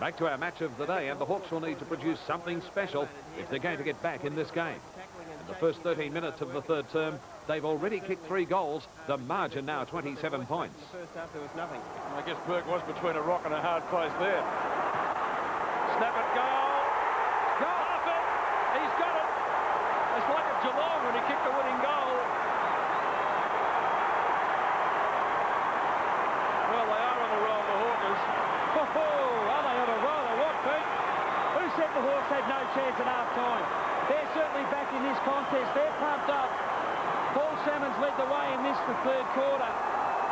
Back to our match of the day, and the Hawks will need to produce something special if they're going to get back in this game. In the first 13 minutes of the third term, they've already kicked 3 goals. The margin now 27 points. The first half, there was nothing. I guess Burke was between a rock and a hard place there. Snap it, goal! Half it! He's got it! It's like a Geelong when he kicked the winning goal. Well, they are on the roll, the Hawkers. Are they on a roll or what, Pete? Who said the Hawks had no chance at half-time? They're certainly back in this contest. They're pumped up. Paul Salmon's led the way in this, the third quarter.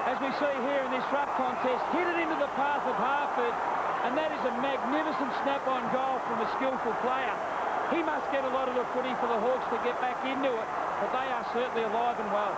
As we see here in this rough contest, hit it into the path of Harford, and that is a magnificent snap-on goal from a skillful player. He must get a lot of the footy for the Hawks to get back into it, but they are certainly alive and well.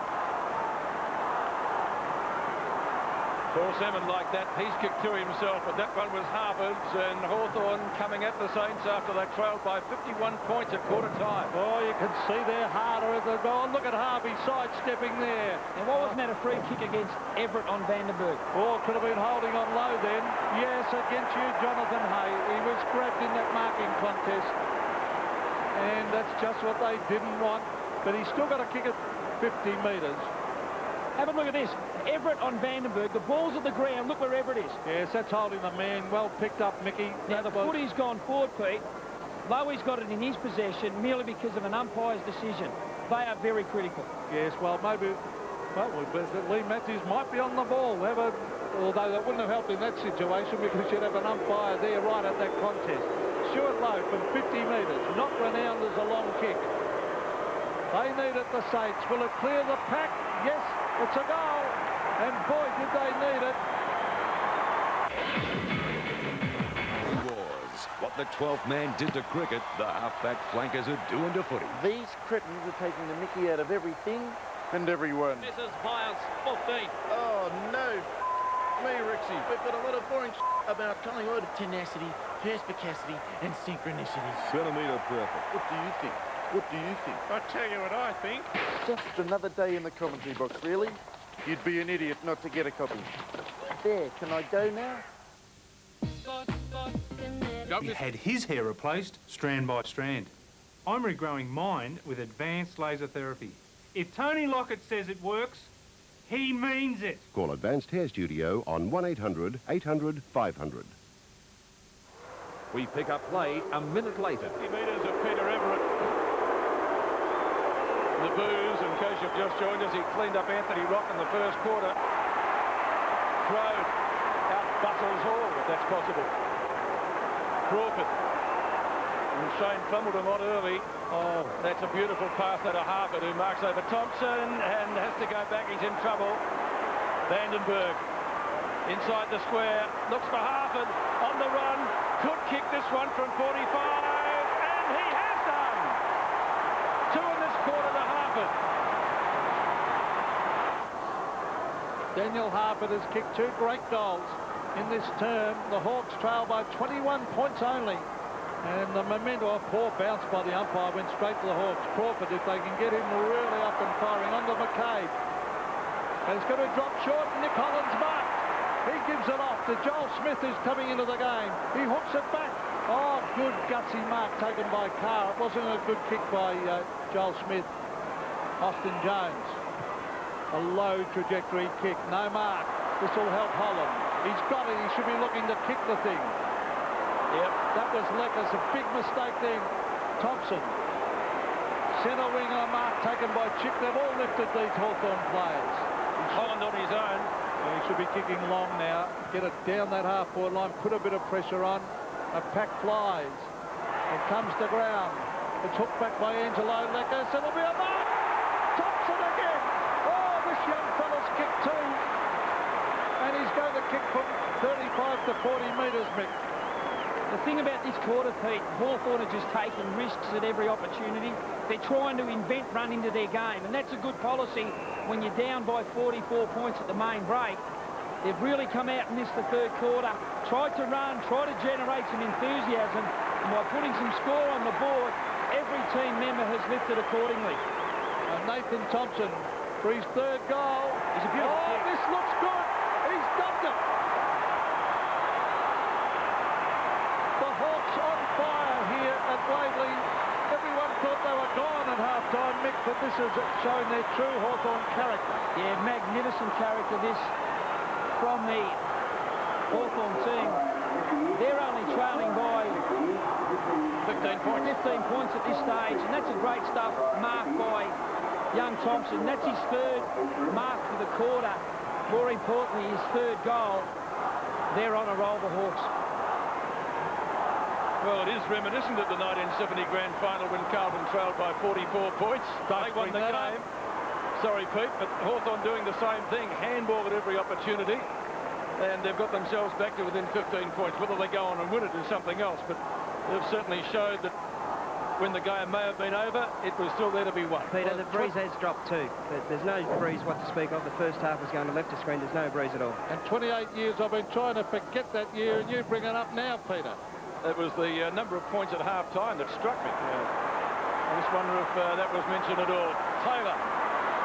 Paul Salmon like that. He's kicked 2 himself, but that one was Harvard's, and Hawthorn coming at the Saints after they trailed by 51 points at quarter time. Oh, you can see they're harder at the goal. Look at Harvey sidestepping there. And why wasn't that a free kick against Everett on Vandenberg? Oh, could have been holding on low then. Yes, against you, Jonathan Hay. He was grabbed in that marking contest. And that's just what they didn't want. But he's still got to kick it 50 metres. Have a look at this. Everett on Vandenberg. The ball's at the ground. Look where Everett is. Yes, that's holding the man. Well picked up, Mickey. Now, the footy's gone forward, Pete. Lowy's got it in his possession merely because of an umpire's decision. They are very critical. Yes, well, maybe... Well, Lee Matthews might be on the ball. Although that wouldn't have helped in that situation because you'd have an umpire there right at that contest. Stuart Lowe from 50 metres. Not renowned as a long kick. They need it, the Saints. Will it clear the pack? Yes, it's a goal. And boy, did they need it. Was what the 12th man did to cricket, the half-back flankers are doing to footy. These cretins are taking the mickey out of everything and everyone. Mrs. Byers, 15. Oh, no. Me, Rixie. We've got a lot of boring about Collingwood. Tenacity, perspicacity, and synchronicity. Centimetre perfect. What do you think? What do you think? I'll tell you what I think. Just another day in the commentary box, really? You'd be an idiot not to get a copy. There, can I go now? He had his hair replaced strand by strand. I'm regrowing mine with advanced laser therapy. If Tony Lockett says it works, he means it. Call Advanced Hair Studio on 1-800 800 500. We pick up play a minute later. 50 metres of Peter Everett. The boos, in case you've just joined us, he cleaned up Anthony Rock in the first quarter. Crowd out Bustles Hall, if that's possible. Crawford. And Shane fumbled a lot early. Oh, that's a beautiful pass out of Harvard, who marks over Thompson and has to go back. He's in trouble. Vandenberg inside the square. Looks for Harvard on the run. Could kick this one from 45. And he has done. 2 in this quarter to Harvard. Daniel Harford has kicked 2 great goals in this term. The Hawks trail by 21 points only. And the memento, a poor bounce by the umpire, went straight to the Hawks. Crawford, if they can get him really up and firing, onto McCabe. And it's going to drop short, and Nick Collins marked. He gives it off to Joel Smith, who's coming into the game. He hooks it back. Oh, good gutsy mark taken by Carr. It wasn't a good kick by Joel Smith. Austin Jones. A low trajectory kick, no mark. This will help Holland. He's got it, he should be looking to kick the thing. Yep, that was Leckers, a big mistake then. Thompson. Centre winger mark taken by Chick. They've all lifted these Hawthorn players. Holland on his own. He should be kicking long now. Get it down that half-forward line, put a bit of pressure on. A pack flies. It comes to ground. It's hooked back by Angelo Leckers. It'll be a mark. Thompson again. Oh, this young fella's kicked 2. And he's going to kick from 35 to 40 metres, Mick. The thing about this quarter, Pete, Hawthorn are just taking risks at every opportunity. They're trying to invent run into their game, and that's a good policy when you're down by 44 points at the main break. They've really come out in this, the third quarter, tried to run, tried to generate some enthusiasm, and by putting some score on the board, every team member has lifted accordingly. And Nathan Thompson for his 3rd goal. He's a beautiful kick. This looks good. He's dumped it. thought they were gone at half-time, Mick, but this is showing their true Hawthorn character. Yeah, magnificent character this from the Hawthorn team. They're only trailing by 15 points. 15 points at this stage, and that's a great stuff marked by young Thompson. That's his third mark for the quarter. More importantly, his third goal. They're on a roll, the Hawks. Well, it is reminiscent of the 1970 grand final when Carlton trailed by 44 points. They won the game. Sorry, Pete, but Hawthorn doing the same thing. Handball at every opportunity. And they've got themselves back to within 15 points. Whether they go on and win it is something else. But they've certainly showed that when the game may have been over, it was still there to be won. Peter, the breeze has dropped too. There's no breeze what to speak of. The first half was going to left of screen. There's no breeze at all. And 28 years I've been trying to forget that year, and you bring it up now, Peter. It was the number of points at half-time that struck me. I just wonder if that was mentioned at all. Taylor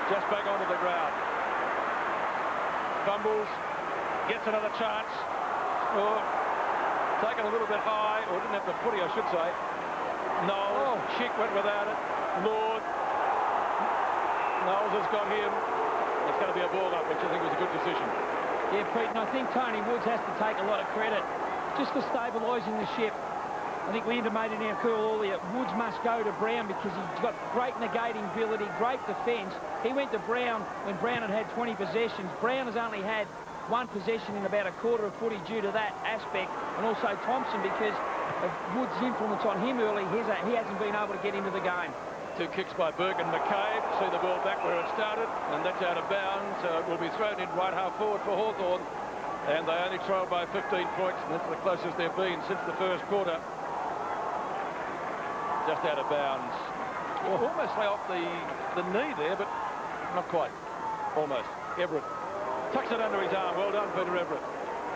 just back onto the ground. Fumbles, gets another chance. Oh, taken a little bit high, or didn't have the footy, I should say. Knowles, Chick went without it. Lord. Knowles has got him. It's going to be a ball up, which I think was a good decision. Yeah, Pete, and I think Tony Woods has to take a lot of credit just for stabilising the ship. I think we intimated in our call earlier, Woods must go to Brown because he's got great negating ability, great defence. He went to Brown when Brown had 20 possessions. Brown has only had one possession in about a quarter of footy due to that aspect, and also Thompson because of Woods' influence on him early. He hasn't been able to get into the game. Two kicks by Burke and McCabe. See the ball back where it started, and that's out of bounds. It will be thrown in right half forward for Hawthorn. And they only trailed by 15 points, and that's the closest they've been since the first quarter. Just out of bounds. Almost lay off the knee there, but not quite. Almost. Everett tucks it under his arm. Well done, Peter Everett.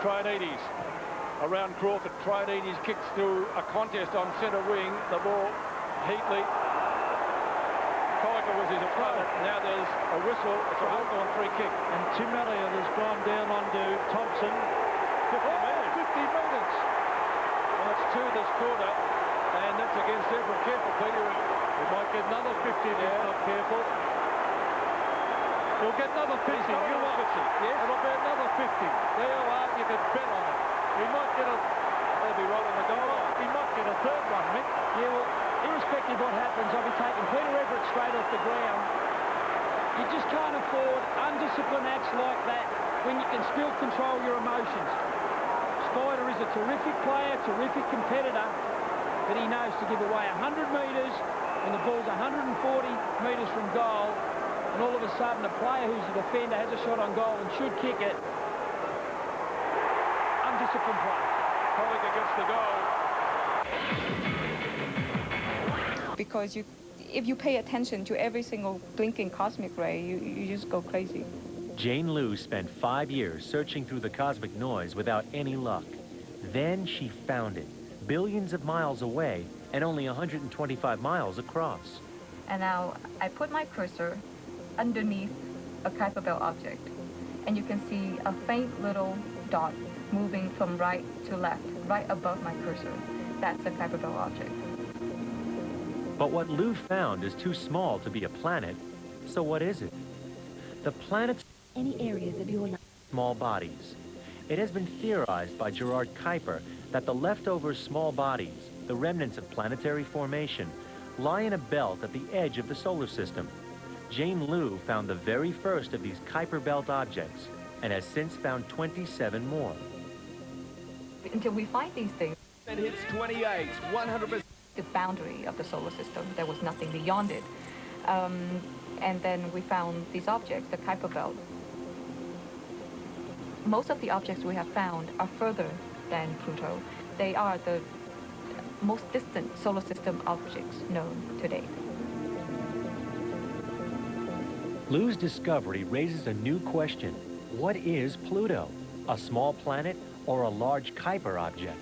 Trianides around Crawford. Trianides kicks through a contest on centre wing. The ball, Heatley. Coiker was his opponent. Now there's a whistle. It's a Hawthorn free kick. And Tim Elliott has gone down onto Thompson. 50 metres. Well, it's two this quarter, and that's against Everett. Careful, Peter. He might get another 50 if he's not careful. He'll get another 50. You want it? Yes. It'll be another 50. There you are. You can bet on it. He might get a... They'll be right on the goal line. He might get a third one, Mick. Yeah, well, irrespective of what happens, I'll be taking Peter Everett straight off the ground. You just can't afford undisciplined acts like that when you can still control your emotions. Spider is a terrific player, terrific competitor, but he knows to give away 100 metres when the ball's 140 metres from goal, and all of a sudden a player who's a defender has a shot on goal and should kick it. Undisciplined play. Colliger gets the goal. Because if you pay attention to every single blinking cosmic ray, you just go crazy. Jane Lou spent 5 years searching through the cosmic noise without any luck. Then she found it, billions of miles away and only 125 miles across. And now I put my cursor underneath a Kuiper Belt object, and you can see a faint little dot moving from right to left, right above my cursor. That's a Kuiper Belt object. But what Lou found is too small to be a planet, so what is it? The planet's any areas of your life. Small bodies. It has been theorized by Gerard Kuiper that the leftover small bodies, the remnants of planetary formation, lie in a belt at the edge of the solar system. Jane Lou found the very first of these Kuiper Belt objects and has since found 27 more. Until we find these things, and hits 28, 100%. The boundary of the solar system, there was nothing beyond it. And then we found these objects, the Kuiper Belt. Most of the objects we have found are further than Pluto. They are the most distant solar system objects known to date. Lou's discovery raises a new question. What is Pluto? A small planet or a large Kuiper object?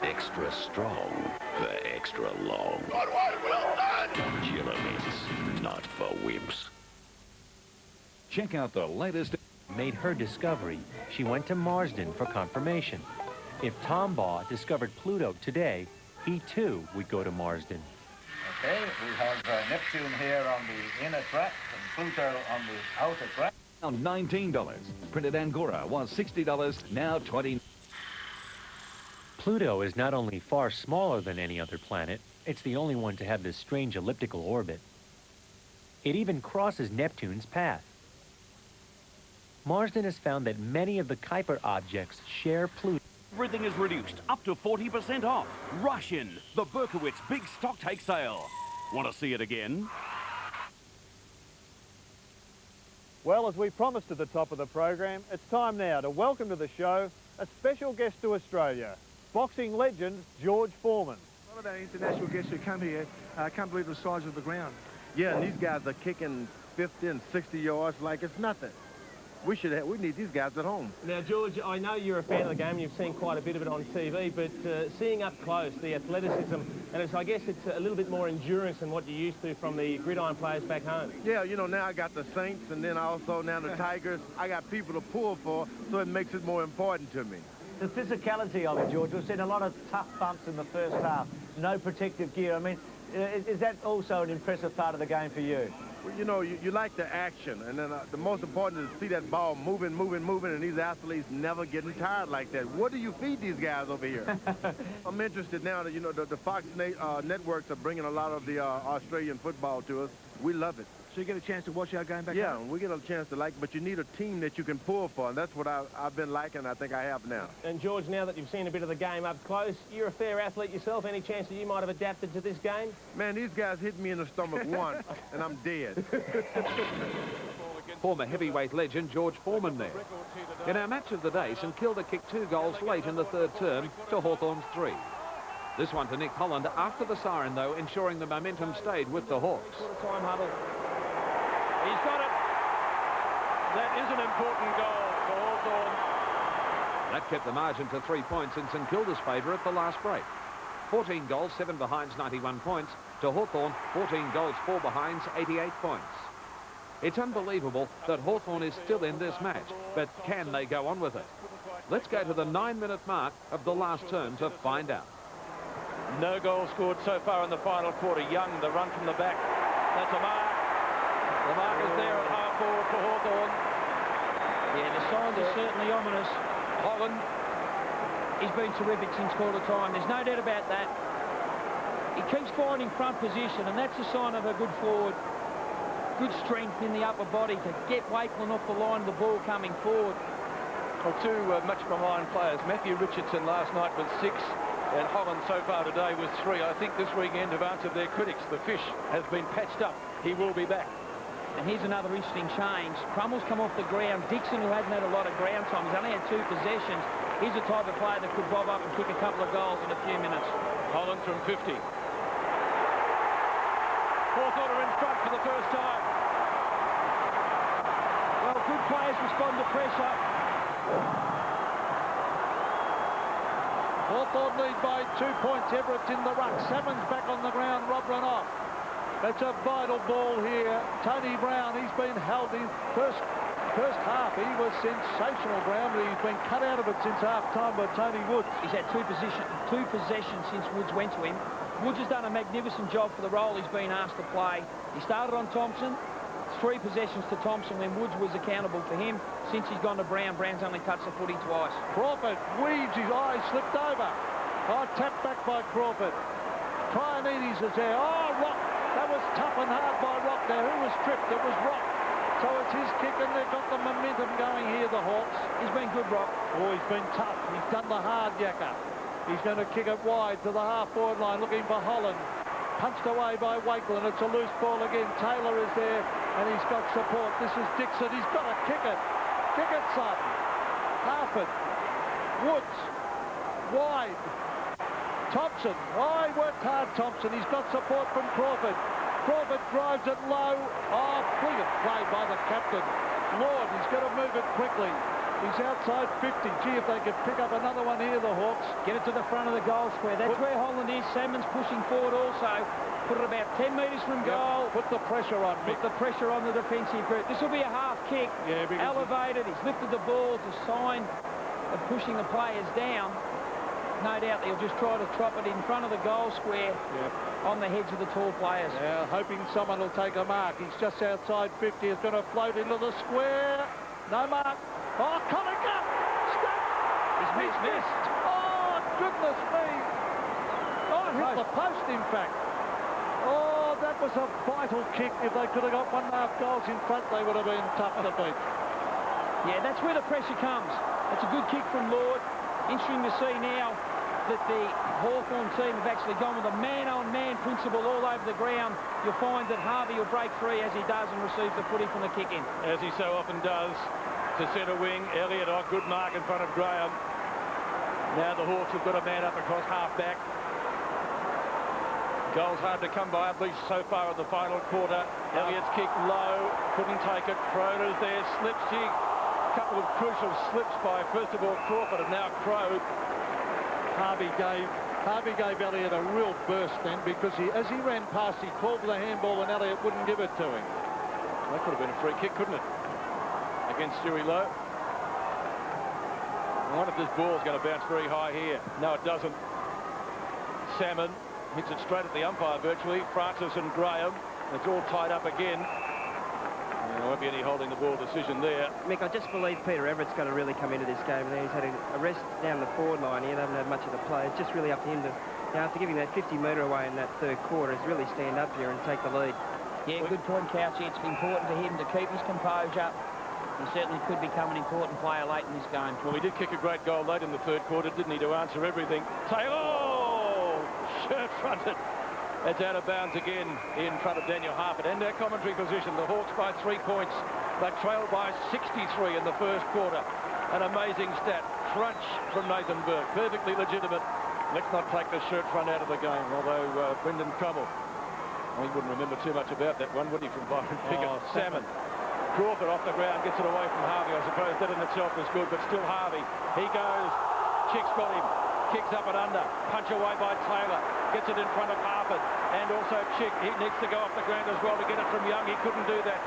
Extra strong for extra long. Well done! Gillamins, not for wimps. Check out the latest. Made her discovery, she went to Marsden for confirmation. If Tombaugh discovered Pluto today, he too would go to Marsden. Okay, we have Neptune here on the inner track and Pluto on the outer track. Now $19. Printed Angora was $60, now $20. Pluto is not only far smaller than any other planet, it's the only one to have this strange elliptical orbit. It even crosses Neptune's path. Marsden has found that many of the Kuiper objects share Pluto. Everything is reduced up to 40% off. Rush in. The Berkowitz Big Stock Take Sale. Want to see it again? Well, as we promised at the top of the program, it's time now to welcome to the show a special guest to Australia, boxing legend George Foreman. A lot of our international guests who come here can't believe the size of the ground. Yeah, and these guys are kicking 50 and 60 yards like it's nothing. We need these guys at home. Now, George, I know you're a fan of the game and you've seen quite a bit of it on TV, but seeing up close the athleticism, and I guess it's a little bit more endurance than what you're used to from the gridiron players back home. Yeah, you know, now I got the Saints and then also now the Tigers. I got people to pull for, so it makes it more important to me. The physicality of it, George. We've seen a lot of tough bumps in the first half. No protective gear. I mean, is that also an impressive part of the game for you? Well, you know, you like the action, and then the most important is to see that ball moving, and these athletes never getting tired like that. What do you feed these guys over here? I'm interested now that, you know, the Fox networks are bringing a lot of the Australian football to us. We love it. So you get a chance to watch our game back Yeah, home? we get a chance to like, but you need a team that you can pull for, and that's what I've been liking, I think I have now. And George, now that you've seen a bit of the game up close, you're a fair athlete yourself. Any chance that you might have adapted to this game? Man, these guys hit me in the stomach once, and I'm dead. Former heavyweight legend George Foreman there. In our match of the day, St Kilda kicked 2 goals late in the third term to Hawthorn's 3. This one to Nick Holland after the siren, though, ensuring the momentum stayed with the Hawks. Time huddle. He's got it. That is an important goal for Hawthorn. That kept the margin to 3 points in St Kilda's favour at the last break. 14 goals, 7 behinds, 91 points. To Hawthorn, 14 goals, 4 behinds, 88 points. It's unbelievable that Hawthorn is still in this match, but can they go on with it? Let's go to the 9-minute mark of the last term to find out. No goal scored so far in the final quarter. Young, the run from the back. That's a mark. The mark is there at half forward for Hawthorn. Yeah, the signs are certainly ominous. Holland. He's been terrific since quarter time. There's no doubt about that. He keeps finding front position, and that's a sign of a good forward. Good strength in the upper body to get Wakeland off the line of the ball coming forward. Well, 2 much behind players. Matthew Richardson last night was 6. And Holland so far today was 3. I think this weekend have answered their critics. The fish has been patched up. He will be back. And here's another interesting change. Crummel's come off the ground. Dixon, who hadn't had a lot of ground time, he's only had 2 possessions. He's the type of player that could bob up and kick a couple of goals in a few minutes. Holland from 50. Hawthorn are in front for the first time. Well, good players respond to pressure. Hawthorn lead by 2 points. Everett's in the ruck. Salmon's back on the ground. Rob run off. That's a vital ball here. Tony Brown, he's been held in. First half, he was sensational, Brown, but he's been cut out of it since half-time by Tony Woods. He's had 2 possessions since Woods went to him. Woods has done a magnificent job for the role he's been asked to play. He started on Thompson. 3 possessions to Thompson when Woods was accountable for him. Since he's gone to Brown, Brown's only touched the footy twice. Crawford weaves, his eye slipped over. Oh, tapped back by Crawford. Trianides is there. Oh, Rock. That was tough and hard by Rock there. Who was tripped? It was Rock. So it's his kick, and they've got the momentum going here, the Hawks. He's been good, Rock. Oh, he's been tough. He's done the hard yakka. He's going to kick it wide to the half-forward line, looking for Holland. Punched away by Wakeland. It's a loose ball again. Taylor is there, and he's got support. This is Dixon. He's got to kick it. Kick it, son. Harford. Woods. Wide. Thompson. Oh, he worked hard, Thompson. He's got support from Crawford. Crawford drives it low. Oh, brilliant play by the captain. Lord, he's got to move it quickly. He's outside 50. Gee, if they could pick up another one here, the Hawks. Get it to the front of the goal square. That's where Holland is. Salmon's pushing forward also. Put it about 10 metres from goal. Put the pressure on, Mick. Put the pressure on the defensive group. This will be a half kick. Yeah, elevated. He's lifted the ball as a sign of pushing the players down. No doubt they'll just try to trot it in front of the goal square on the heads of the tall players. Yeah, hoping someone will take a mark. He's just outside 50. He's going to float into the square. No mark. Oh, Collinger! Stop! He's missed. Oh, goodness me. Oh, hit the post, in fact. Oh, that was a vital kick. If they could have got 1.5 goals in front, they would have been tough to beat. Yeah, that's where the pressure comes. It's a good kick from Lord. Interesting to see now that the Hawthorn team have actually gone with a man-on-man principle all over the ground. You'll find that Harvey will break free as he does and receives the footy from the kick-in. As he so often does. To centre wing, Elliott, good mark in front of Graham. Now the Hawks have got a man up across half-back. Goals hard to come by, at least so far in the final quarter. Elliott's kick low, couldn't take it. Croder's there, slips. A couple of crucial slips by, first of all, Crawford and now Crow. Harvey gave Elliott a real burst then, because as he ran past, he called for the handball and Elliott wouldn't give it to him. That could have been a free kick, couldn't it? Against Stewie Lowe. I wonder if this ball's going to bounce very high here. No, it doesn't. Salmon hits it straight at the umpire virtually. Francis and Graham. It's all tied up again. There won't be any holding the ball decision there. Mick, I just believe Peter Everett's going to really come into this game. He's had a rest down the forward line here. They haven't had much of the play. It's just really up to him to, after giving that 50-metre away in that third quarter, is really stand up here and take the lead. Yeah, good point, Couchy. It's important to him to keep his composure. He certainly could become an important player late in this game. Well, he did kick a great goal late in the third quarter, didn't he, to answer everything. Taylor! Shirt-fronted. It's out of bounds again in front of Daniel Harford. And their commentary position, the Hawks by 3 points. They trailed by 63 in the first quarter. An amazing stat. Crunch from Nathan Burke. Perfectly legitimate. Let's not take the shirt front out of the game, although Brendan Crummell, he wouldn't remember too much about that one, would he, from Byron Pickett? Oh, Salmon. Crawford off the ground, gets it away from Harvey. I suppose that in itself was good, but still Harvey. He goes. Chick's got him. Kicks up and under. Punch away by Taylor. Gets it in front of Harford. And also Chick. He needs to go off the ground as well to get it from Young. He couldn't do that.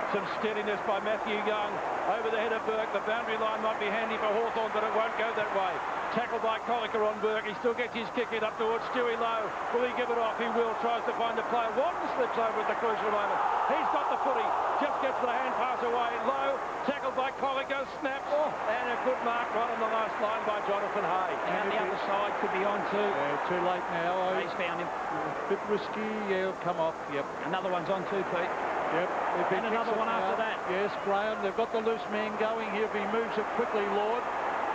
Some steadiness by Matthew Young. Over the head of Burke. The boundary line might be handy for Hawthorn, but it won't go that way. Tackled by Colliker on Burke. He still gets his kick in up towards Stewie Lowe. Will he give it off? He will. Tries to find a player. Watton slips over at the crucial moment. He's got the footy. Just gets the hand pass away. Lowe. Tackled by Colliker. Snaps. And a good mark right on the last line by Jonathan Hay. And the other side could be on too. Yeah, too late now. He's found him. A bit risky. Yeah, come off. Yep. Another one's on too, Pete. Yep. And another one after that. Yes, Graham. They've got the loose man going here. If he moves it quickly, Lord.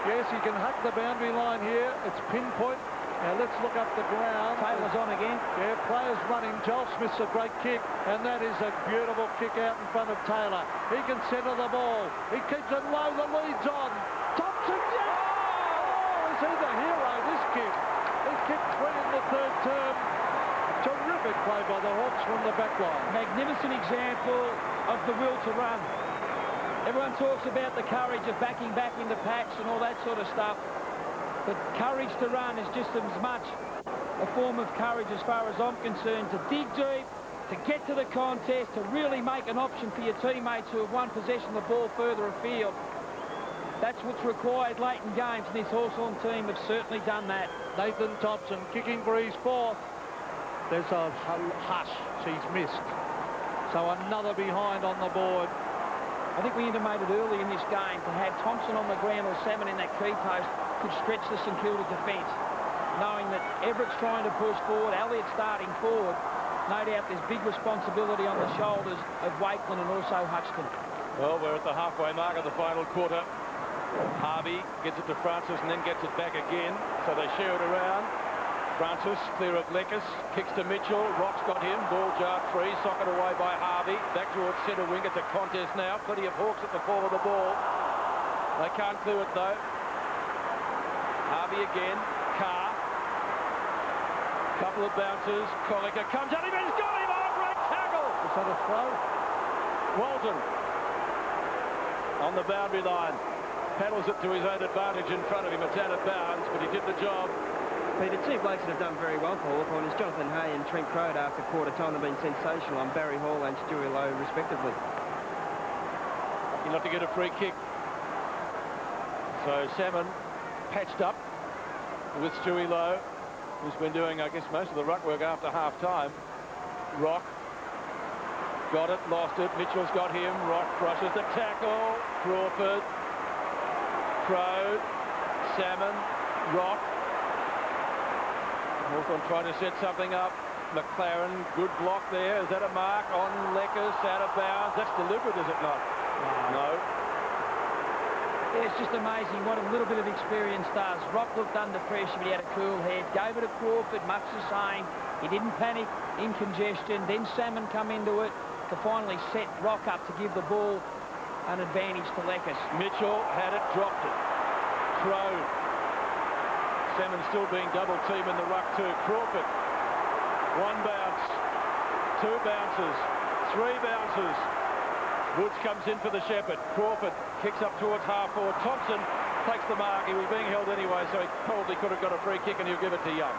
Yes, he can hug the boundary line here. It's pinpoint. Now let's look up the ground. Taylor's on again. Yeah, players running. Joel Smith's a great kick, and that is a beautiful kick out in front of Taylor. He can centre the ball. He keeps it low. The lead's on. Thompson, yes! Oh, is he the hero, this kid? He kicked 3 in the third term. Terrific play by the Hawks from the back line. Magnificent example of the will to run. Everyone talks about the courage of backing back into packs and all that sort of stuff. But courage to run is just as much a form of courage as far as I'm concerned. To dig deep, to get to the contest, to really make an option for your teammates who have won possession of the ball further afield. That's what's required late in games, and this Hawthorn team have certainly done that. Nathan Thompson kicking for his 4th. There's a hush. He's missed. So another behind on the board. I think we intimated early in this game to have Thompson on the ground or Salmon in that key post could stretch the St Kilda defence. Knowing that Everett's trying to push forward, Elliott starting forward, no doubt there's big responsibility on the shoulders of Wakeland and also Hutchton. Well, we're at the halfway mark of the final quarter. Harvey gets it to Francis and then gets it back again. So they share it around. Francis clear of Lekas, kicks to Mitchell. Rock's got him. Ball jarred free. Socket away by Harvey. Back towards centre wing. It's a contest now. Plenty of Hawks at the fall of the ball. They can't clear it though. Harvey again. Carr. Couple of bounces. Colliker comes at him. He's got him. Oh, great tackle. Is that a throw? Walton on the boundary line. paddles it to his own advantage in front of him. It's out of bounds, but he did the job. Peter, two blokes that have done very well for Hawthorn is Jonathan Hay and Trent Crode after quarter time. They've been sensational on Barry Hall and Stewie Lowe, respectively. Lucky not to get a free kick. So Salmon patched up with Stewie Lowe, who's been doing, I guess, most of the ruck work after half-time. Rock got it, lost it. Mitchell's got him. Rock brushes the tackle. Crawford, Crode, Salmon, Rock. Hawthorn trying to set something up. McLaren, good block there. Is that a mark on Leckers? Out of bounds. That's deliberate, is it not? No. Yeah, it's just amazing what a little bit of experience does. Rock looked under pressure, but he had a cool head. Gave it to Crawford, much the same. He didn't panic in congestion. Then Salmon come into it to finally set Rock up to give the ball an advantage to Leckers. Mitchell had it, dropped it. Crode. Salmon still being double team in the ruck too. Crawford. One bounce. Two bounces. Three bounces. Woods comes in for the Shepherd. Crawford kicks up towards half-forward. Thompson takes the mark. He was being held anyway, so he probably could have got a free kick, and he'll give it to Young.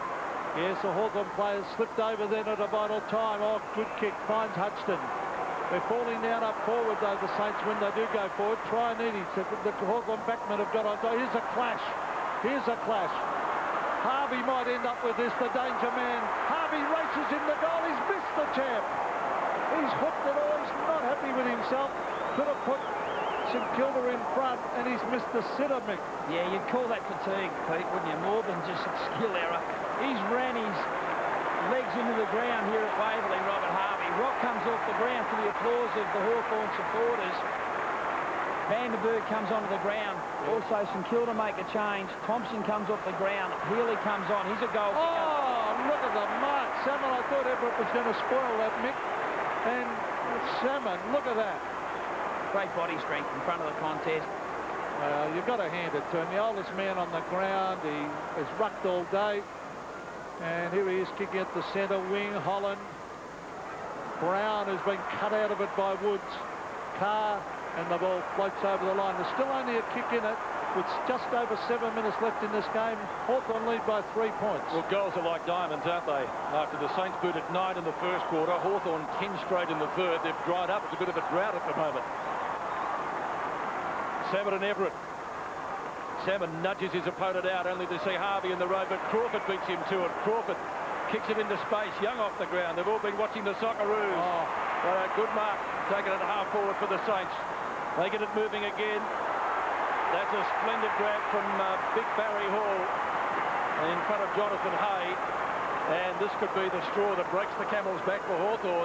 Yes, the Hawthorn players slipped over then at a vital time. Oh, good kick, finds Hutchton. They're falling down up forward, though, the Saints, when they do go forward. Try and eat it. The Hawthorn backmen have got on. Here's a clash. Here's a clash. Harvey might end up with this, the danger man. Harvey races in the goal. He's missed the champ. He's hooked it all. He's not happy with himself. Could have put St Kilda in front, and he's missed the sitter, Mick. Yeah, you'd call that fatigue, Pete, wouldn't you? More than just a skill error. He's ran his legs into the ground here at Waverley, Robert Harvey. Rock comes off the ground to the applause of the Hawthorn supporters. Vandenberg comes onto the ground. Also, St Kilda make a change. Thompson comes off the ground. Healy comes on. He's a goal kicker. Oh, look at the mark. Salmon, I thought Everett was going to spoil that, Mick. And Salmon, look at that. Great body strength in front of the contest. You've got to hand it to him. The oldest man on the ground. He has rucked all day. And here he is kicking at the centre wing. Holland. Brown has been cut out of it by Woods. Carr. And the ball floats over the line. There's still only a kick in it with just over 7 minutes left in this game. Hawthorn lead by 3 points. Well, goals are like diamonds, aren't they? After the Saints booted 9 in the first quarter, Hawthorn 10 straight in the third. They've dried up. It's a bit of a drought at the moment. Salmon and Everett. Salmon nudges his opponent out, only to see Harvey in the road, but Crawford beats him to it. Crawford kicks it into space. Young off the ground. They've all been watching the Socceroos. Oh. But a good mark. Taking it half forward for the Saints. They get it moving again. That's a splendid grab from Big Barry Hall in front of Jonathan Hay. And this could be the straw that breaks the camel's back for Hawthorn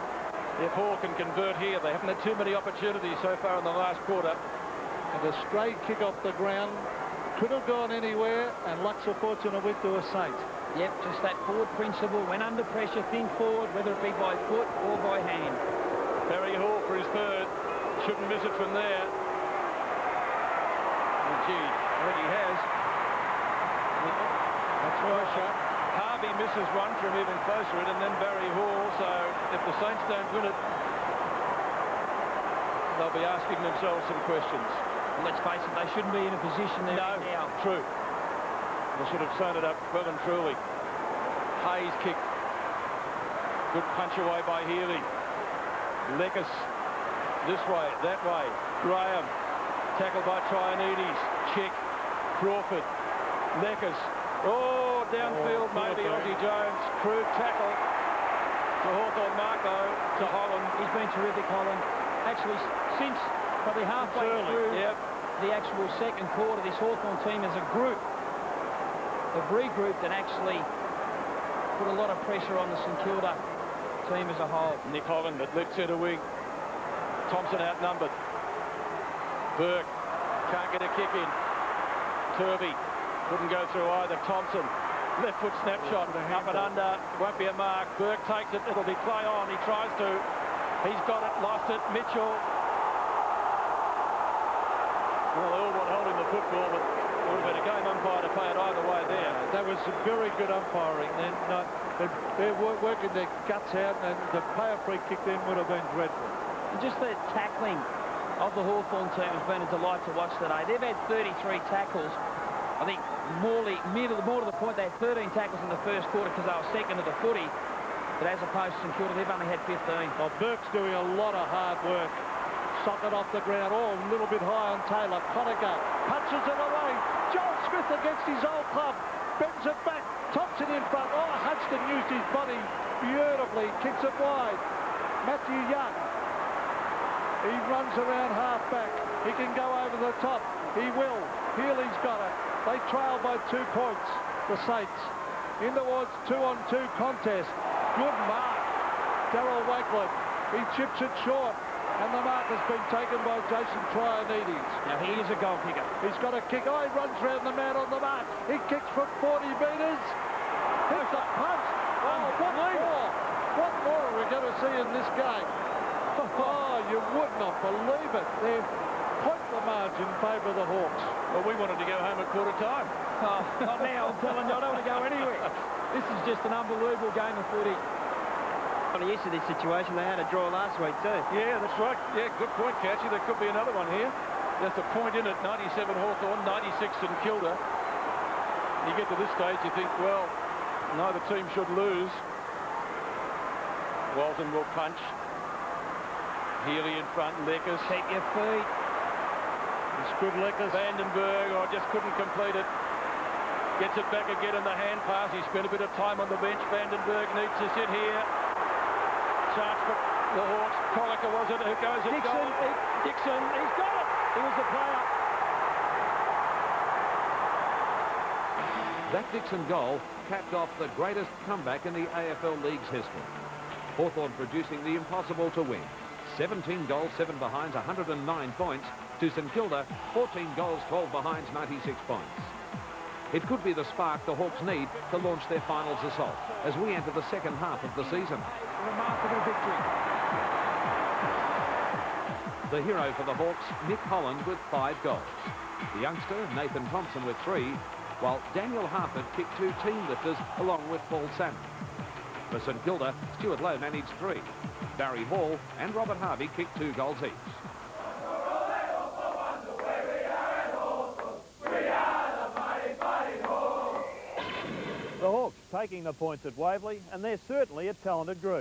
if Hall can convert here. They haven't had too many opportunities so far in the last quarter. And a stray kick off the ground. Could have gone anywhere, and Luxor fortunate went to a Saint. Yep, just that forward principle. When under pressure, think forward, whether it be by foot or by hand. Barry Hall for his third. Shouldn't miss it from there. Oh, gee, I think he has. That's pressure. Harvey misses one from even closer in, and then Barry Hall. So if the Saints don't win it, they'll be asking themselves some questions. Well, let's face it, they shouldn't be in a position there now. True. They should have sewn it up well and truly. Hayes kick. Good punch away by Healy. Leckers. This way, that way. Graham. Tackled by Trianides. Check. Crawford. Leckers. Oh, downfield, maybe Ozzie Jones. Crude tackle. To Hawthorn mark, though, to Holland. He's been terrific, Holland. Actually, since probably halfway through the actual second quarter, this Hawthorn team as a group have regrouped and actually put a lot of pressure on the St Kilda team as a whole. Nick Holland at left centre wing. Thompson outnumbered. Burke can't get a kick in. Turvey couldn't go through either. Thompson, left foot snapshot, up and under, won't be a mark. Burke takes it, it'll be play on. He tries to. He's got it, lost it. Mitchell. Well, they all want holding the football, but it would have been a game umpire to play it either way there. That was some very good umpiring. They're working their guts out, and to play a free kick then would have been dreadful. And just the tackling of the Hawthorn team has been a delight to watch today. They've had 33 tackles. I think more to the point, they had 13 tackles in the first quarter because they were second to the footy. But as opposed to St Kilda, they've only had 15. Well, Burke's doing a lot of hard work. Socket off the ground, a little bit high on Taylor. Conacher punches it away. Joel Smith against his old club. Bends it back. Thompson in front. Hudson used his body beautifully. Kicks it wide. Matthew Young. He runs around half-back. He can go over the top. He will. Healy's got it. They trail by 2 points, the Saints. In towards 2-on-2 contest. Good mark. Darryl Wakeland. He chips it short. And the mark has been taken by Jason Trianides. Now, he is a goal kicker. He's got a kick. He runs round the man on the mark. He kicks from 40 metres. Hits a punch. What more? What more are we going to see in this game? You would not believe it. They're point the margin favour the Hawks. Well, we wanted to go home at quarter time. Not now, I'm telling you. I don't want to go anywhere. This is just an unbelievable game of footy. I'm used to this situation. They had a draw last week too. Yeah, that's right. Yeah, good point, Catchy. There could be another one here. There's a point in it, 97 Hawthorn, 96 St Kilda. You get to this stage, you think, well, neither team should lose. Walton will punch. Healy in front, Leckers. Keep your feet. It's good, Leckers. Vandenberg, just couldn't complete it. Gets it back again in the hand pass. He spent a bit of time on the bench. Vandenberg needs to sit here. Chance for the Hawks. Conacher was it? Who goes at goal? Dixon. He's got it. He was the player. That Dixon goal capped off the greatest comeback in the AFL League's history. Hawthorn producing the impossible to win. 17 goals, 7 behinds, 109 points to St Kilda. 14 goals, 12 behinds, 96 points. It could be the spark the Hawks need to launch their finals assault as we enter the second half of the season. Remarkable victory. The hero for the Hawks, Nick Holland, with 5 goals. The youngster, Nathan Thompson, with 3, while Daniel Harford kicked 2 team lifters along with Paul Salmon. For St Kilda, Stuart Lowe managed 3. Barry Hall and Robert Harvey kicked 2 goals each. The Hawks taking the points at Waverley, and they're certainly a talented group.